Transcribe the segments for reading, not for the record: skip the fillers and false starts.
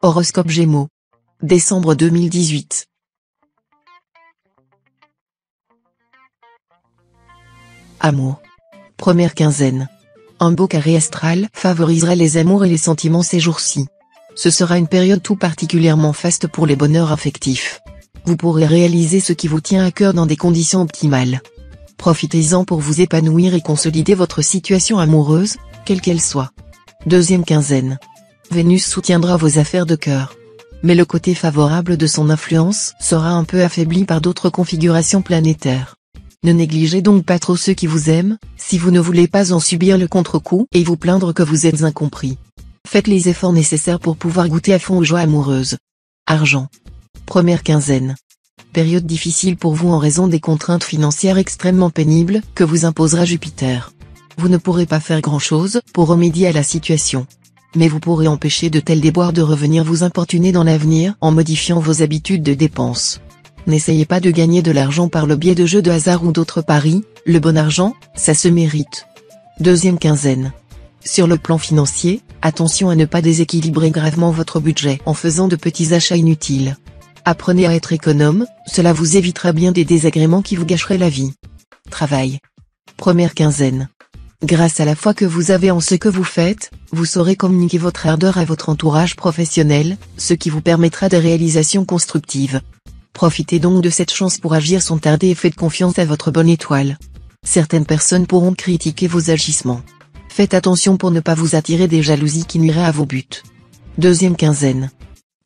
Horoscope Gémeaux. Décembre 2018. Amour. Première quinzaine. Un beau carré astral favorisera les amours et les sentiments ces jours-ci. Ce sera une période tout particulièrement faste pour les bonheurs affectifs. Vous pourrez réaliser ce qui vous tient à cœur dans des conditions optimales. Profitez-en pour vous épanouir et consolider votre situation amoureuse, quelle qu'elle soit. Deuxième quinzaine. Vénus soutiendra vos affaires de cœur. Mais le côté favorable de son influence sera un peu affaibli par d'autres configurations planétaires. Ne négligez donc pas trop ceux qui vous aiment, si vous ne voulez pas en subir le contre-coup et vous plaindre que vous êtes incompris. Faites les efforts nécessaires pour pouvoir goûter à fond aux joies amoureuses. Argent. Première quinzaine. Période difficile pour vous en raison des contraintes financières extrêmement pénibles que vous imposera Jupiter. Vous ne pourrez pas faire grand-chose pour remédier à la situation. Mais vous pourrez empêcher de tels déboires de revenir vous importuner dans l'avenir en modifiant vos habitudes de dépenses. N'essayez pas de gagner de l'argent par le biais de jeux de hasard ou d'autres paris, le bon argent, ça se mérite. Deuxième quinzaine. Sur le plan financier, attention à ne pas déséquilibrer gravement votre budget en faisant de petits achats inutiles. Apprenez à être économe, cela vous évitera bien des désagréments qui vous gâcheraient la vie. Travail. Première quinzaine. Grâce à la foi que vous avez en ce que vous faites, vous saurez communiquer votre ardeur à votre entourage professionnel, ce qui vous permettra des réalisations constructives. Profitez donc de cette chance pour agir sans tarder et faites confiance à votre bonne étoile. Certaines personnes pourront critiquer vos agissements. Faites attention pour ne pas vous attirer des jalousies qui nuiraient à vos buts. Deuxième quinzaine.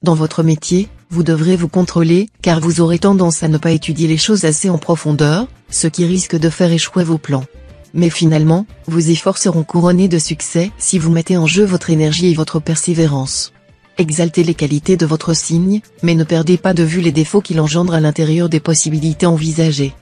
Dans votre métier, vous devrez vous contrôler, car vous aurez tendance à ne pas étudier les choses assez en profondeur, ce qui risque de faire échouer vos plans. Mais finalement, vos efforts seront couronnés de succès si vous mettez en jeu votre énergie et votre persévérance. Exaltez les qualités de votre signe, mais ne perdez pas de vue les défauts qu'il engendre à l'intérieur des possibilités envisagées.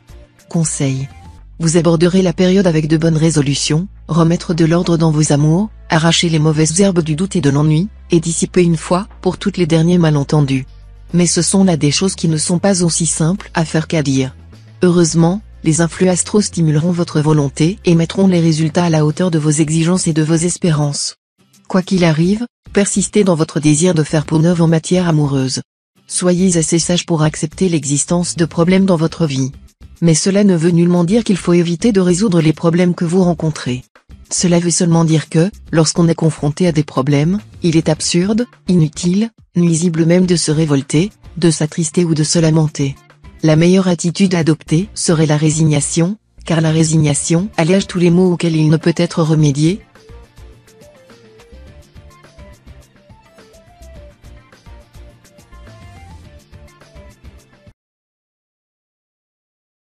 Conseil. Vous aborderez la période avec de bonnes résolutions, remettre de l'ordre dans vos amours, arracher les mauvaises herbes du doute et de l'ennui, et dissiper une fois pour toutes les derniers malentendus. Mais ce sont là des choses qui ne sont pas aussi simples à faire qu'à dire. Heureusement, les influx astraux stimuleront votre volonté et mettront les résultats à la hauteur de vos exigences et de vos espérances. Quoi qu'il arrive, persistez dans votre désir de faire peau neuve en matière amoureuse. Soyez assez sage pour accepter l'existence de problèmes dans votre vie. Mais cela ne veut nullement dire qu'il faut éviter de résoudre les problèmes que vous rencontrez. Cela veut seulement dire que, lorsqu'on est confronté à des problèmes, il est absurde, inutile, nuisible même de se révolter, de s'attrister ou de se lamenter. La meilleure attitude à adopter serait la résignation, car la résignation allège tous les maux auxquels il ne peut être remédié,